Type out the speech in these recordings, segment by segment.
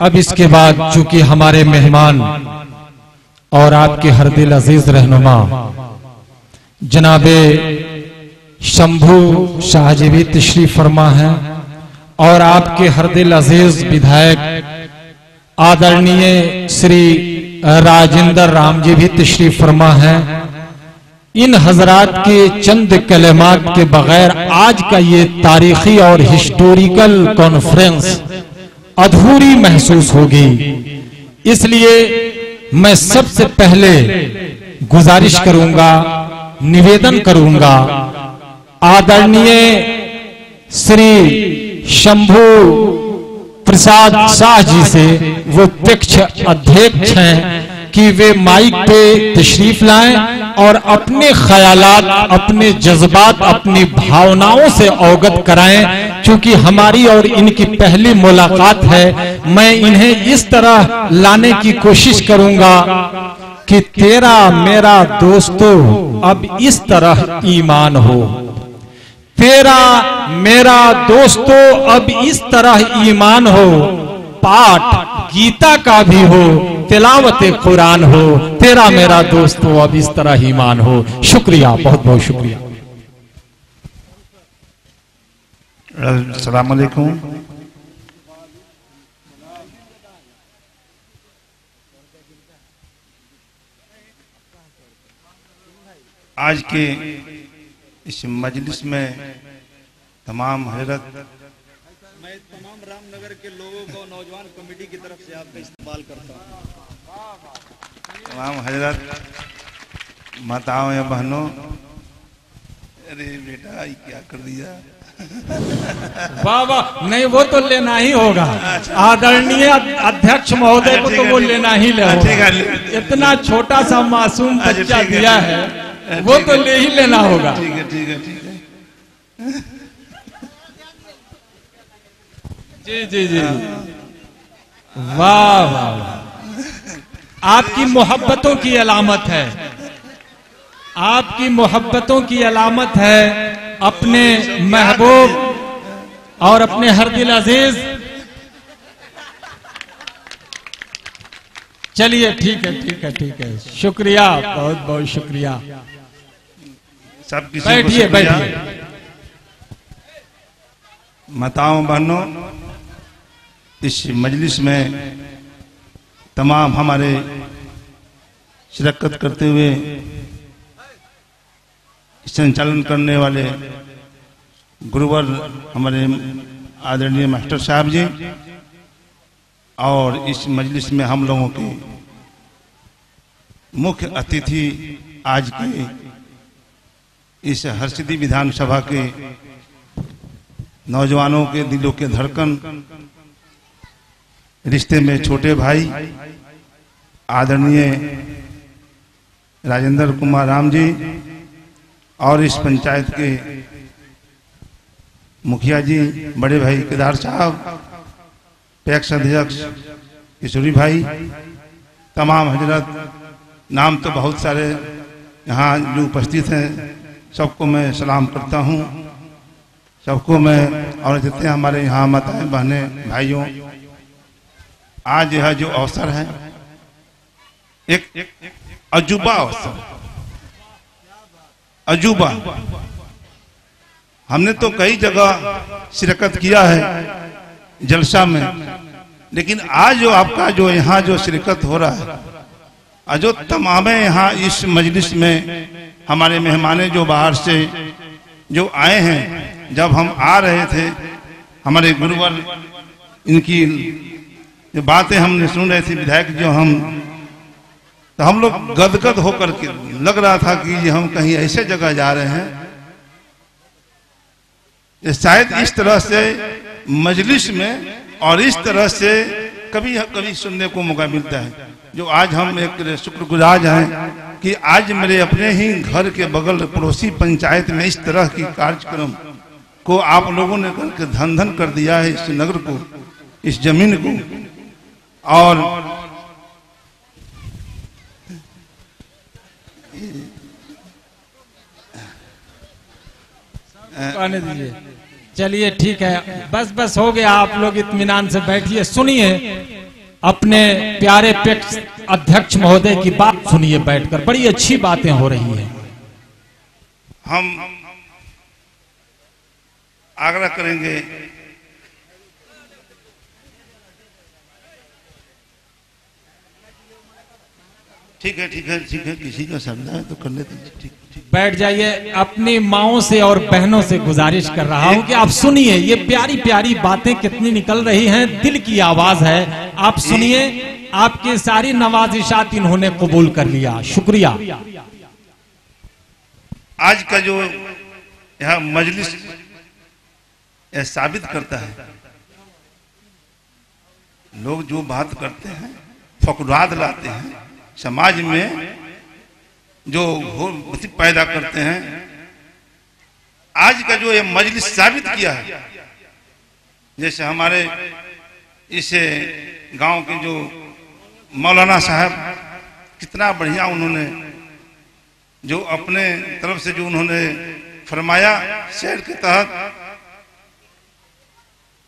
अब इसके बाद चूंकि हमारे मेहमान और आपके हर दिल अजीज रहनुमा जनाबे शंभू शाहजी भी तशरीफ फरमा है और आपके हर दिल अजीज विधायक आदरणीय श्री राजेंद्र राम जी भी तशरीफ फरमा है। इन हजरात के चंद कलमात के बगैर आज का ये तारीखी और हिस्टोरिकल कॉन्फ्रेंस अधूरी महसूस होगी। इसलिए मैं सबसे पहले गुजारिश करूंगा, निवेदन करूंगा आदरणीय श्री शंभू प्रसाद शाह जी से, वो अध्यक्ष हैं, कि वे माइक पे तशरीफ लाएं और अपने ख्यालात, अपने जज्बात, अपनी भावनाओं से अवगत कराएं। क्योंकि हमारी और इनकी पहली मुलाकात है, मैं इन्हें इस तरह लाने की कोशिश करूंगा कि तेरा मेरा दोस्तों अब इस तरह ईमान हो, तेरा मेरा दोस्तों अब इस तरह ईमान हो, पाठ गीता का भी हो, तिलावत कुरान हो, तेरा मेरा दोस्तों अब इस तरह ईमान हो। शुक्रिया, बहुत बहुत शुक्रिया। अस्सलाम वालेकुम। आज के इस मजलिस में तमाम हजरत, मैं तमाम रामनगर के लोगों को नौजवान कमेटी की तरफ से आपका इस्तेमाल करता हूँ। तमाम हजरत, माताओं या बहनों, अरे बेटा ये क्या कर दिया। वाह वाह, नहीं वो तो लेना ही होगा। आदरणीय अध्यक्ष महोदय को तो वो लेना ही होगा। इतना छोटा सा मासूम बच्चा दिया है, वो तो ले ही लेना होगा। ठीक है ठीक है ठीक है। जी जी जी, वाह वाह वाह, आपकी मोहब्बतों की अलामत है, आपकी मोहब्बतों की अलामत है अपने महबूब और अपने हर दिल अजीज। चलिए ठीक है ठीक है ठीक है, शुक्रिया, बहुत बहुत शुक्रिया। सब किसी बैठिए बैठिए। माताओं बहनों, इस मजलिस में तमाम हमारे शिरकत करते हुए संचालन करने वाले गुरुवर हमारे आदरणीय मास्टर साहब जी, और इस मजलिस में हम लोगों के मुख्य अतिथि आज के इस हरसिद्धि विधानसभा के नौजवानों के दिलों के धड़कन, रिश्ते में छोटे भाई आदरणीय राजेंद्र कुमार राम जी, और इस पंचायत के मुखिया जी बड़े भाई केदार साहब, पैक्स अध्यक्ष किशोरी भाई, तमाम हजरत, नाम तो बहुत सारे यहाँ जो उपस्थित हैं सबको मैं सलाम करता हूँ, सबको मैं, और जितने हमारे यहाँ माताएं बहनें भाइयों, आज यह जो अवसर है एक अजूबा अवसर, अजूबा। हमने तो कई जगह शिरकत किया है जलसा में, लेकिन आज जो आपका जो यहाँ जो शिरकत हो रहा है, और जो तमाम यहाँ इस मजलिस में हमारे मेहमाने जो बाहर से जो आए हैं, जब हम आ रहे थे हमारे गुरुवर इनकी जो बातें हमने सुन रहे थे विधायक जो तो हम लोग गदगद होकर के लग रहा था कि हम कहीं ऐसे जगह जा रहे हैं। शायद इस तरह से मजलिस में और इस तरह से कभी कभी सुनने को मौका मिलता है। जो आज हम एक शुक्रगुजार हैं कि आज मेरे अपने ही घर के बगल पड़ोसी पंचायत में इस तरह की कार्यक्रम को आप लोगों ने करके धन धन कर दिया है, इस नगर को, इस जमीन को। और आने दीजिए। चलिए ठीक है, बस बस हो गया, आप लोग इत्मीनान से बैठिए, सुनिए अपने प्यारे पेक्स अध्यक्ष महोदय की बात सुनिए बैठकर, बड़ी अच्छी बातें हो रही है। हम आग्रह करेंगे ठीक है किसी का श्रद्धा है तो कर लेते हैं। ठीक बैठ जाइए। अपनी माओं से और बहनों से गुजारिश कर रहा हूं कि आप सुनिए, ये प्यारी प्यारी बातें कितनी निकल रही हैं, दिल की आवाज है, आप सुनिए। आपकी सारी नवाजिशात इन्होंने कबूल कर लिया, शुक्रिया। आज का जो यह मजलिस यह साबित करता है, लोग जो बात करते हैं, फकराद लाते हैं, समाज में जो पैदा करते हैं, आज का जो ये मजलिस साबित किया है। जैसे हमारे इस गांव के जो मौलाना साहब, कितना बढ़िया उन्होंने जो अपने तरफ से जो उन्होंने फरमाया शेर के तहत,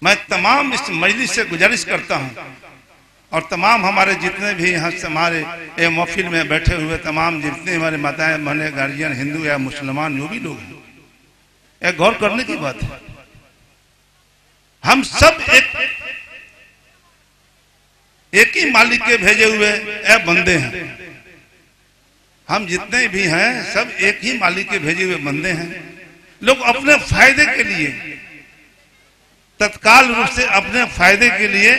मैं तमाम इस मजलिस से गुजारिश करता हूं और तमाम हमारे जितने भी यहाँ हमारे महफिल में बैठे हुए तमाम जितने हमारे माताएं बहनें गार्जियन हिंदू या मुसलमान जो भी लोग हैं, एक गौर करने की बात है। हम सब एक ही मालिक के भेजे हुए बंदे हैं। हम जितने भी हैं सब एक ही मालिक के भेजे हुए बंदे हैं। लोग अपने फायदे के लिए, तत्काल रूप से अपने फायदे के लिए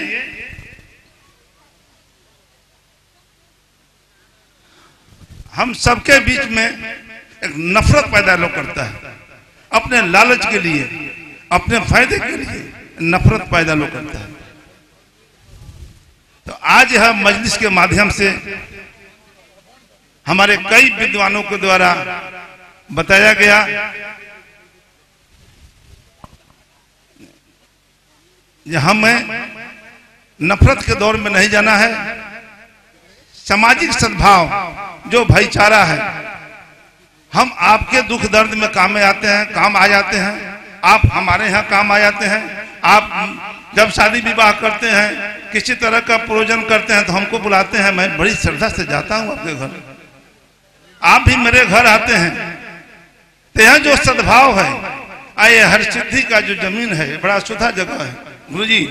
हम सबके बीच में एक नफरत पैदा लोग करता है, अपने लालच के लिए, अपने फायदे के लिए नफरत पैदा लोग करता है। तो आज यह मजलिस के माध्यम से हमारे कई विद्वानों के द्वारा बताया गया हमें नफरत के दौर में नहीं जाना है। सामाजिक सद्भाव, जो भाईचारा है, हम आपके दुख दर्द में काम आते हैं, काम आ जाते हैं, आप हमारे यहाँ काम आ जाते हैं। आप जब शादी विवाह करते हैं, किसी तरह का प्रयोजन करते हैं तो हमको बुलाते हैं, मैं बड़ी श्रद्धा से जाता हूँ आपके घर, आप भी मेरे घर आते हैं। तो यह जो सद्भाव है, आइए हरसिद्धि का जो जमीन है बड़ा सुधा जगह है गुरुजी,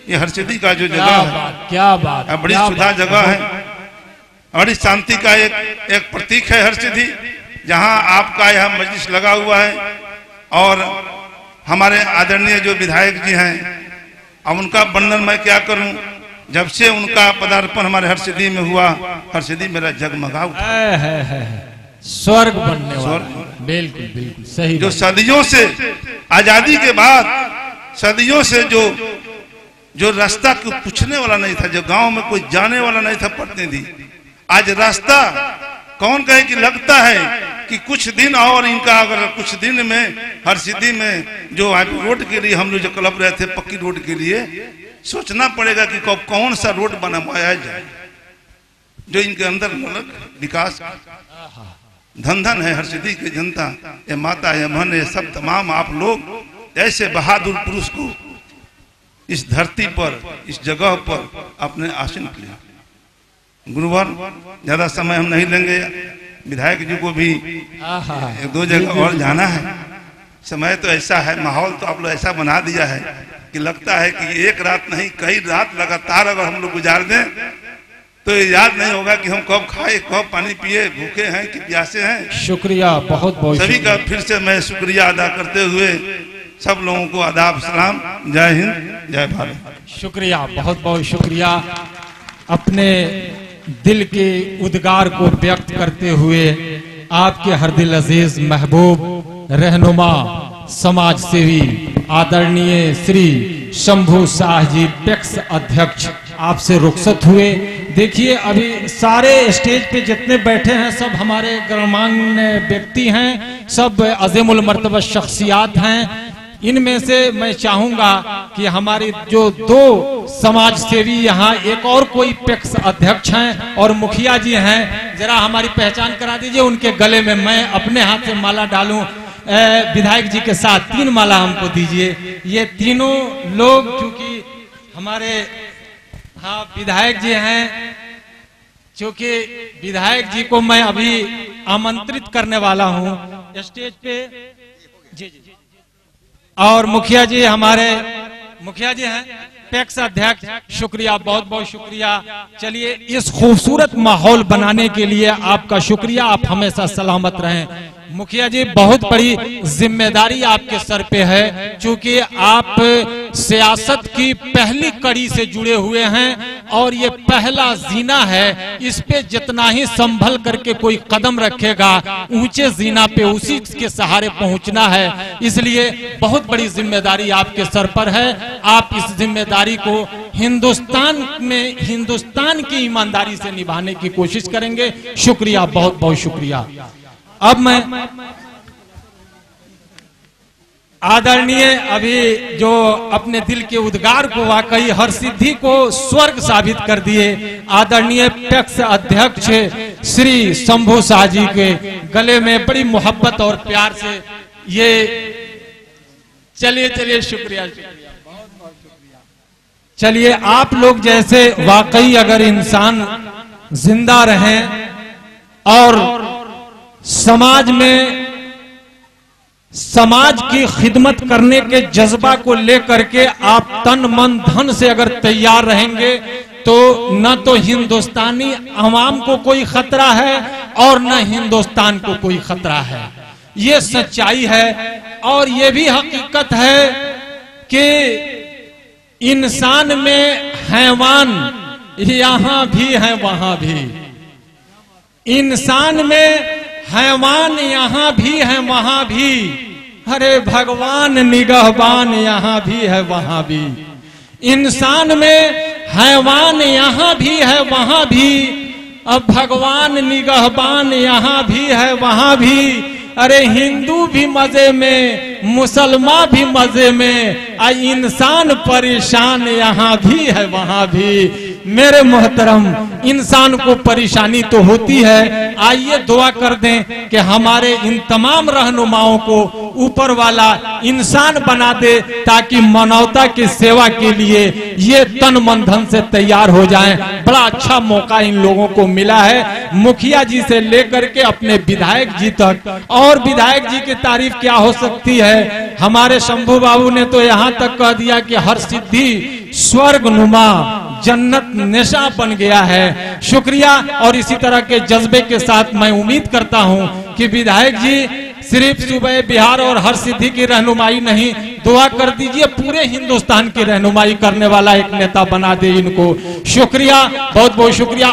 ये हरसिद्धि का जो जगह है, क्या बात, बड़ी सुधा जगह है, बड़ी शांति का एक प्रतीक है हरसिद्धि, जहां आपका यह मजलिस लगा हुआ है। और हमारे आदरणीय जो विधायक जी हैं, अब उनका वर्णन मैं क्या करूं, जब से उनका पदार्पण हमारे हरसिद्धि में हुआ, हरसिद्धि मेरा जगमगा उठा, स्वर्ग बनने वाला। बिल्कुल बिल्कुल सही। जो सदियों से आजादी के बाद, सदियों से जो रास्ता को पूछने वाला नहीं था, जो गांव में कोई जाने वाला नहीं था प्रतिनिधि, आज रास्ता कौन कहे कि लगता है कि कुछ दिन और इनका, अगर कुछ दिन में हरसिद्धि में जो रोड के लिए हम लोग जो क्लब रहे थे, पक्की रोड के लिए सोचना पड़ेगा कि कौन सा रोड बनवाया जाए, जो इनके अंदर विकास धन धन है हरसिद्धि की जनता, ये माता ये मन ये सब तमाम आप लोग ऐसे बहादुर पुरुष को इस धरती पर, इस जगह पर आपने आसीन किया। गुरुवर, ज्यादा समय हम नहीं लेंगे, विधायक जी को भी एक दो जगह और जाना है। समय तो ऐसा है, माहौल तो आप लोग ऐसा बना दिया है कि लगता है कि एक रात नहीं कई रात लगातार अगर हम लोग गुजार दें तो ये याद नहीं होगा कि हम कब खाए, कब पानी पिए, भूखे हैं कि प्यासे हैं। शुक्रिया, बहुत बहुत सभी का फिर से मैं शुक्रिया अदा करते हुए सब लोगों को आदाब सलाम, जय हिंद जय भारत। शुक्रिया, बहुत बहुत शुक्रिया। अपने दिल के उद्गार को व्यक्त करते हुए आपके हर दिल अजीज महबूब रहनुमा समाज सेवी आदरणीय श्री शंभू शाह जी पेक्स अध्यक्ष आपसे रुखसत हुए। देखिए अभी सारे स्टेज पे जितने बैठे हैं सब हमारे गणमान्य व्यक्ति हैं, सब अज़ीमुल मर्तबा शख्सियात हैं। इनमें से मैं चाहूंगा कि हमारी जो दो समाज सेवी यहाँ, एक और कोई पेक्स अध्यक्ष हैं और मुखिया जी हैं, जरा हमारी पहचान करा दीजिए। उनके गले में मैं अपने हाथ से माला डालूं, विधायक जी के साथ 3 माला हमको दीजिए। ये तीनों लोग, क्योंकि हमारे हाँ, विधायक जी हैं, क्योंकि विधायक जी को मैं अभी आमंत्रित करने वाला हूं स्टेज पे। जी। और मुखिया जी, हमारे मुखिया जी हैं, पैक्स अध्यक्ष, शुक्रिया, बहुत बहुत शुक्रिया। चलिए, इस खूबसूरत माहौल बनाने के लिए आपका शुक्रिया, आप हमेशा सलामत रहें। मुखिया जी, बहुत बड़ी जिम्मेदारी आपके सर पे है, क्योंकि आप सियासत की पहली कड़ी से जुड़े हुए हैं और ये पहला जीना है। इस पे जितना ही संभल करके कोई कदम रखेगा, ऊंचे जीना पे उसी के सहारे पहुंचना है। इसलिए बहुत बड़ी जिम्मेदारी आपके सर पर है। आप इस जिम्मेदारी को हिंदुस्तान में, हिंदुस्तान की ईमानदारी से निभाने की कोशिश करेंगे। शुक्रिया, बहुत बहुत शुक्रिया। अब मैं आदरणीय, अभी जो अपने दिल के उद्गार को, वाकई हर सिद्धि को स्वर्ग साबित कर दिए, आदरणीय पैक्स अध्यक्ष श्री शंभू शाह जी के गले में बड़ी मोहब्बत और प्यार से ये, चलिए चलिए, शुक्रिया, बहुत बहुत शुक्रिया। चलिए, आप लोग जैसे वाकई अगर इंसान जिंदा रहें और समाज में समाज की खिदमत करने के जज्बा को लेकर के आप तन मन धन से अगर तैयार रहेंगे, तो न तो हिंदुस्तानी अवाम को कोई खतरा है और न हिंदुस्तान को कोई खतरा है। ये सच्चाई है। और ये भी हकीकत है कि इंसान में हैवान यहां भी है वहां भी, इंसान में हैवान यहां भी है वहां भी, अरे भगवान निगहबान यहां भी है वहां भी। इंसान में हैवान यहां भी है वहां भी, अब भगवान निगहबान यहां भी है वहां भी। अरे हिंदू भी मजे में, मुसलमान भी मजे में, इंसान परेशान यहां भी है वहां भी। मेरे मोहतरम, इंसान को परेशानी तो होती है। आइए दुआ कर दें कि हमारे इन तमाम रहनुमाओं को ऊपर वाला इंसान बना दे, ताकि मानवता की सेवा के लिए ये तन मन धन से तैयार हो जाएं। बड़ा अच्छा मौका इन लोगों को मिला है, मुखिया जी से लेकर के अपने विधायक जी तक। और विधायक जी की तारीफ क्या हो सकती है, हमारे शंभू बाबू ने तो यहाँ तक कह दिया कि हर सिद्धि स्वर्ग नुमा जन्नत निशा बन गया है। शुक्रिया। और इसी तरह के जज्बे के साथ मैं उम्मीद करता हूं कि विधायक जी सिर्फ सुबह बिहार और हर सिद्धि की रहनुमाई नहीं, दुआ कर दीजिए पूरे हिंदुस्तान की रहनुमाई करने वाला एक नेता बना दे इनको। शुक्रिया, बहुत बहुत शुक्रिया।